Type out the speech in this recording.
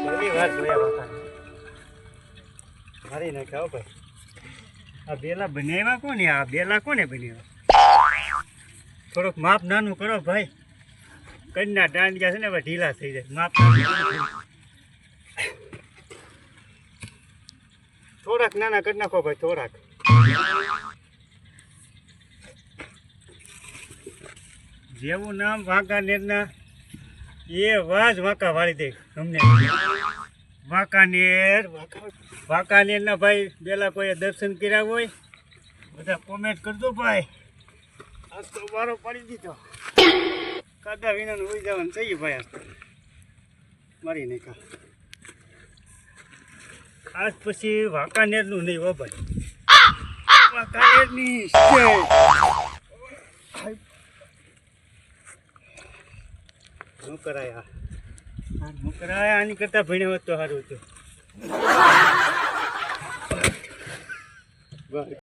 ઘણી વાર જોયા વાંકા મારી નાખ્યા ભાઈ. આ બેલા બનાવ્યા કોને? આ બેલા કોને બનાવ્યા? થોડુંક માપ નાનું કરો ભાઈ. કન્યા દાંડિયા છે ને હવે ઢીલા થઈ જાય. માપ થોડાક નાના કરી નાખો ભાઈ, થોડાક. જેવું નામ વાંકાનેરના એ વાજ વાંકા વાળી દે તમને. વાંકાનેરના ભાઈ પેલા કોઈ દર્શન કર્યા હોય બધા કોમેન્ટ કરજો ભાઈ. આજ તો વારો પડી દીધો. કાદા વિનાનું હોઈ જવાનું થઈ ભાઈ. આજ તો મારી નાખા. આજ પછી વાંકાનેરનું નહીં હો ભાઈ. વાંકાનેરની શું કરાયા? આની કરતા ભણ્યા હોત તો સારું હતું.